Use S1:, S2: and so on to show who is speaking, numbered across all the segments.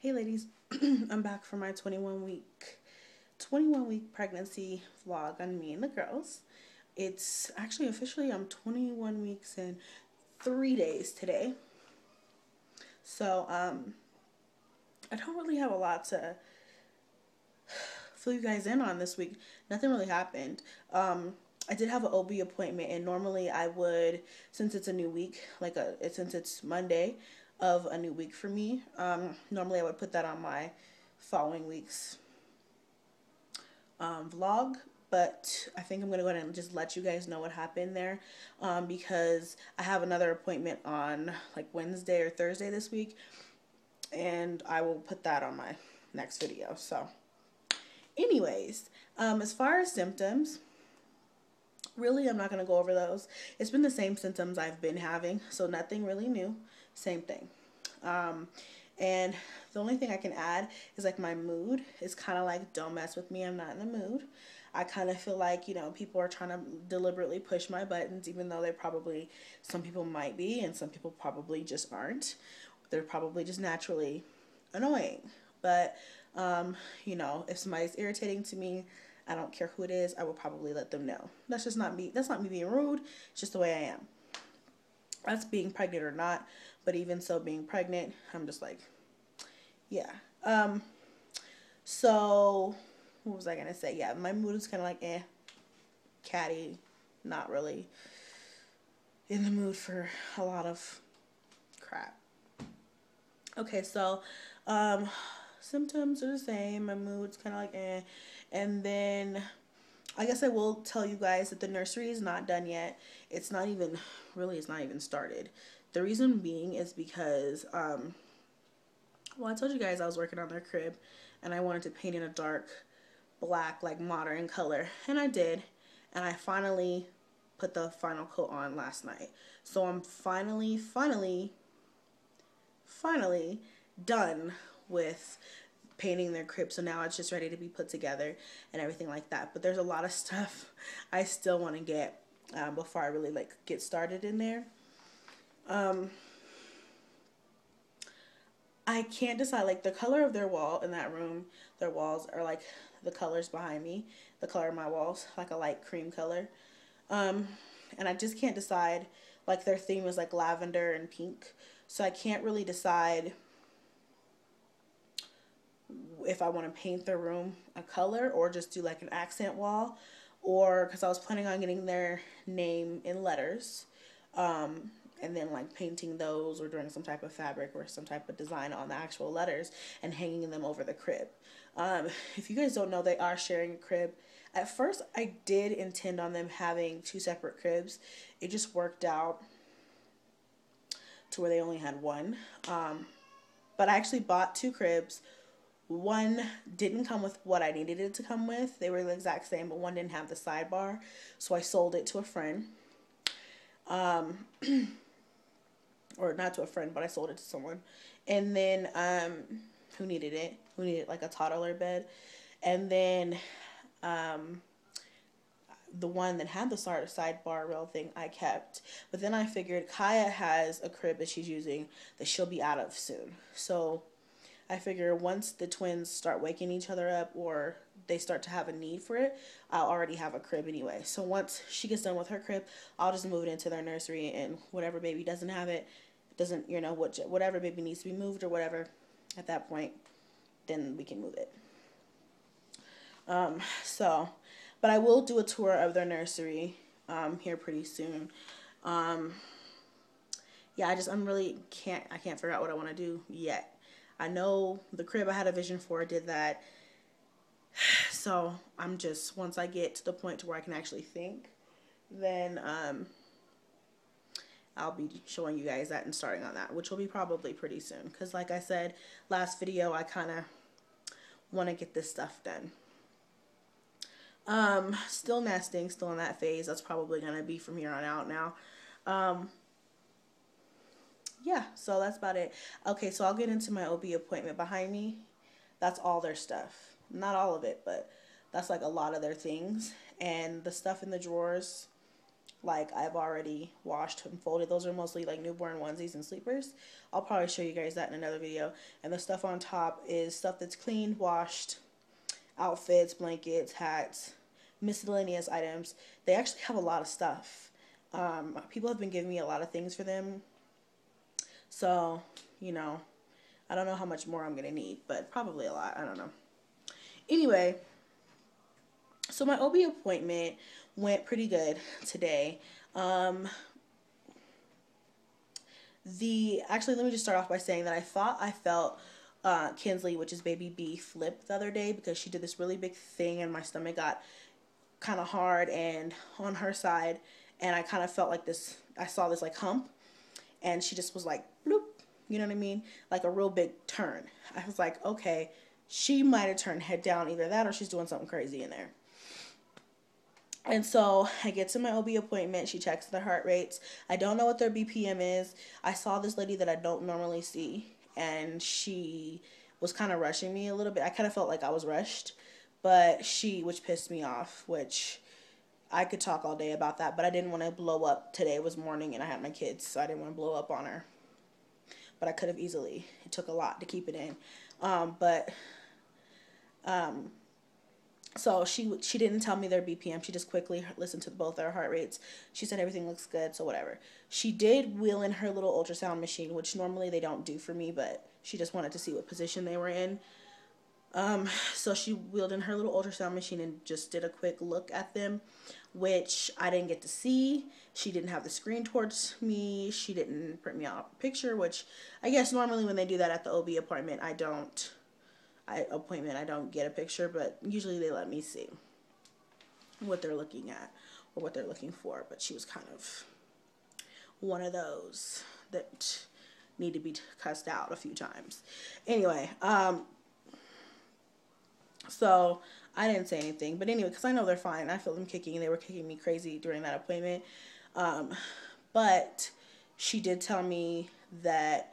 S1: Hey ladies, I'm back for my 21 week pregnancy vlog on me and the girls. It's actually officially I'm 21 weeks and 3 days today. So I don't really have a lot to fill you guys in on this week. Nothing really happened. I did have an OB appointment, and normally I would, since it's a new week, since it's Monday of a new week for me, normally I would put that on my following week's vlog. But I think I'm going to go ahead and just let you guys know what happened there, because I have another appointment on like Wednesday or Thursday this week, and I will put that on my next video. So anyways, as far as symptoms, really I'm not going to go over those. It's been the same symptoms I've been having, so nothing really new. Same thing. And the only thing I can add is like my mood is kind of like, don't mess with me, I'm not in the mood. I kind of feel like, people are trying to deliberately push my buttons, even though some people might be, and some people probably just aren't. They're probably just naturally annoying. But, if somebody's irritating to me, I don't care who it is, I will probably let them know. That's just not me. That's not me being rude. It's just the way I am. That's being pregnant or not. But even so, being pregnant, I'm just like, yeah. So what was I gonna say? Yeah, my mood is kind of like catty, not really in the mood for a lot of crap. Okay, so symptoms are the same. My mood's kind of like and then I guess I will tell you guys that the nursery is not done yet. It's not even started. The reason being is because I told you guys I was working on their crib, and I wanted to paint in a dark black, like modern color, and I did, and I finally put the final coat on last night. So I'm finally done with painting their crib. So now it's just ready to be put together and everything like that. But there's a lot of stuff I still want to get before I really get started in there. I can't decide, like, the color of their wall in that room. Their walls are like the colors behind me. The color of my walls, like a light cream color. And I just can't decide, like, their theme is like lavender and pink. So I can't really decide if I want to paint their room a color or just do like an accent wall, or because I was planning on getting their name in letters, and then like painting those or doing some type of fabric or some type of design on the actual letters and hanging them over the crib. If you guys don't know, they are sharing a crib. At first I did intend on them having two separate cribs. It just worked out to where they only had one. But I actually bought two cribs. One didn't come with what I needed it to come with. They were the exact same, but one didn't have the sidebar. So I sold it to a friend. Or not to a friend, but I sold it to someone. And then, who needed it? Who needed like a toddler bed. And then, the one that had the sidebar rail thing I kept. But then I figured Kaya has a crib that she's using that she'll be out of soon. So I figure once the twins start waking each other up or they start to have a need for it, I'll already have a crib anyway. So once she gets done with her crib, I'll just move it into their nursery, and whatever baby doesn't have it, whatever baby needs to be moved or whatever, at that point, then we can move it. But I will do a tour of their nursery here pretty soon. Yeah, I can't figure out what I want to do yet. I know the crib I had a vision for did that. So once I get to the point to where I can actually think, then I'll be showing you guys that and starting on that, which will be probably pretty soon. Because like I said, last video, I kind of want to get this stuff done. Still nesting, still in that phase. That's probably going to be from here on out now. Yeah, so that's about it. Okay, so I'll get into my OB appointment. Behind me, that's all their stuff. Not all of it, but that's like a lot of their things. And the stuff in the drawers like I've already washed and folded. Those are mostly like newborn onesies and sleepers. I'll probably show you guys that in another video. And the stuff on top is stuff that's cleaned, washed, outfits, blankets, hats, miscellaneous items. They actually have a lot of stuff. People have been giving me a lot of things for them. So, you know, I don't know how much more I'm going to need, but probably a lot. I don't know. Anyway, so my OB appointment went pretty good today. Actually, let me just start off by saying that I thought I felt Kinsley, which is baby B, flip the other day because she did this really big thing and my stomach got kind of hard and on her side, and I kind of felt like this, I saw this like hump, and she just was like bloop, you know what I mean, like a real big turn. I was like, okay, she might have turned head down, either that or she's doing something crazy in there. And so I get to my OB appointment. She checks the heart rates. I don't know what their BPM is. I saw this lady that I don't normally see, and she was kind of rushing me a little bit. I kind of felt like I was rushed, but which pissed me off, which I could talk all day about that, but I didn't want to blow up. Today was morning and I had my kids, so I didn't want to blow up on her. But I could have easily. It took a lot to keep it in. So she didn't tell me their BPM. She just quickly listened to both their heart rates. She said everything looks good, so whatever. She did wheel in her little ultrasound machine, which normally they don't do for me, but she just wanted to see what position they were in. So she wheeled in her little ultrasound machine and just did a quick look at them, which I didn't get to see. She didn't have the screen towards me. She didn't print me out a picture, which I guess normally when they do that at the OB appointment, I don't get a picture, but usually they let me see what they're looking at or what they're looking for. But she was kind of one of those that need to be cussed out a few times. Anyway, so I didn't say anything, but anyway, because I know they're fine. I feel them kicking. They were kicking me crazy during that appointment. But she did tell me that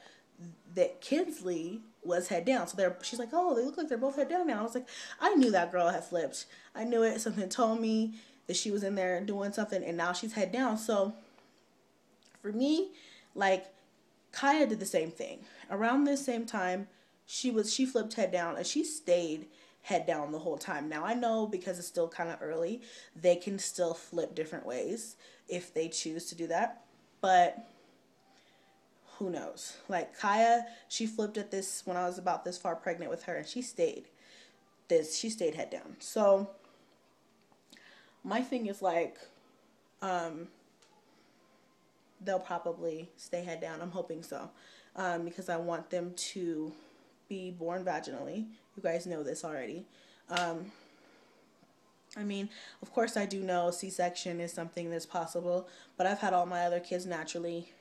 S1: Kinsley was head down. So she's like, oh, they look like they're both head down now. I was like, I knew that girl had flipped. I knew it. Something told me that she was in there doing something, and now she's head down. So for me, like, Kaya did the same thing. Around this same time, she flipped head down, and she stayed head down the whole time. Now I know because it's still kind of early, they can still flip different ways if they choose to do that. But who knows? Like Kaya, she flipped at this when I was about this far pregnant with her, and she stayed head down. So my thing is like, they'll probably stay head down. I'm hoping so, because I want them to be born vaginally. You guys know this already. I mean, of course I do know C-section is something that's possible, but I've had all my other kids naturally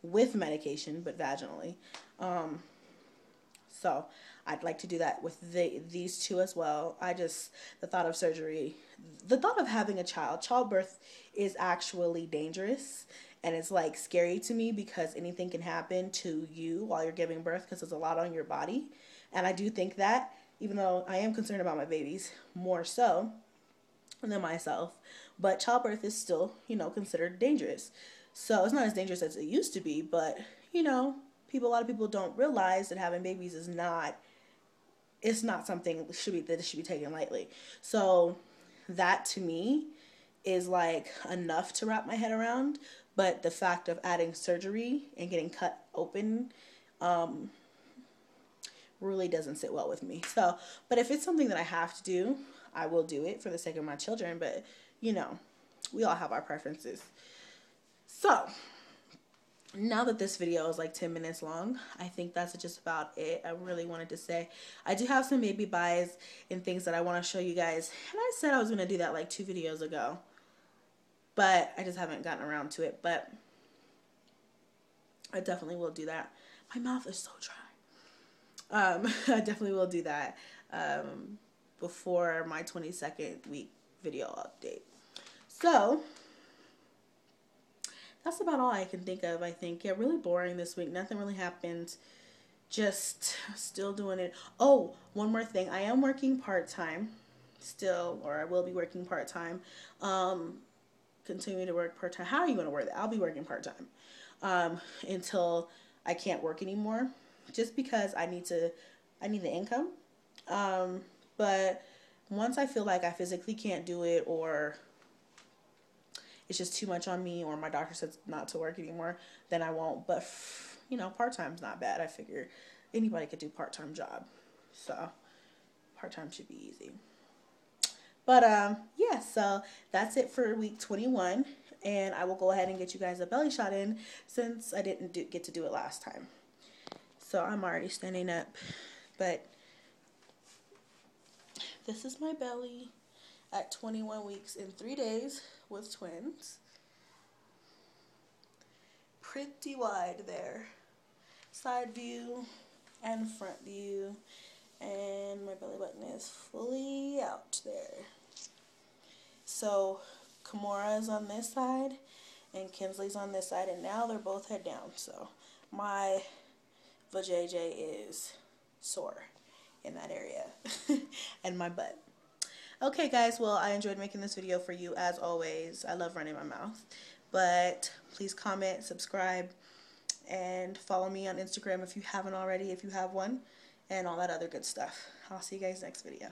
S1: with medication, but vaginally. So I'd like to do that with these two as well. The thought of surgery, the thought of having a child, childbirth is actually dangerous, and it's like scary to me because anything can happen to you while you're giving birth because there's a lot on your body. And I do think that, even though I am concerned about my babies more so than myself, but childbirth is still, considered dangerous. So it's not as dangerous as it used to be, but, a lot of people don't realize that having babies is not something that should be taken lightly. So that to me is like enough to wrap my head around, but the fact of adding surgery and getting cut open really doesn't sit well with me. So, but if it's something that I have to do, I will do it for the sake of my children, but we all have our preferences. So now that this video is like 10 minutes long, I think that's just about it. I really wanted to say I do have some baby buys and things that I want to show you guys, and I said I was going to do that like 2 videos ago, but I just haven't gotten around to it. But I definitely will do that. My mouth is so dry. I definitely will do that before my 22nd week video update. So that's about all I can think of, I think. Yeah, really boring this week. Nothing really happened. Just still doing it. Oh, one more thing. I am working part-time still, or I will be working part-time. continue to work part-time. How are you going to work that? I'll be working part-time until I can't work anymore, just because I need the income. But once I feel like I physically can't do it, or it's just too much on me, or my doctor says not to work anymore, then I won't. But you know, part-time's not bad. I figure anybody could do part-time job, so part-time should be easy. But yeah, so that's it for week 21, and I will go ahead and get you guys a belly shot in, since I didn't get to do it last time. So I'm already standing up, but this is my belly at 21 weeks in 3 days with twins. Pretty wide there. Side view and front view. And my belly button is fully out there. So Kamora's on this side and Kinsley's on this side, and now they're both head down. So my vajayjay is sore in that area and my butt. Okay guys, well, I enjoyed making this video for you as always. I love running my mouth. But please comment, subscribe, and follow me on Instagram if you haven't already, if you have one, and all that other good stuff. I'll see you guys next video.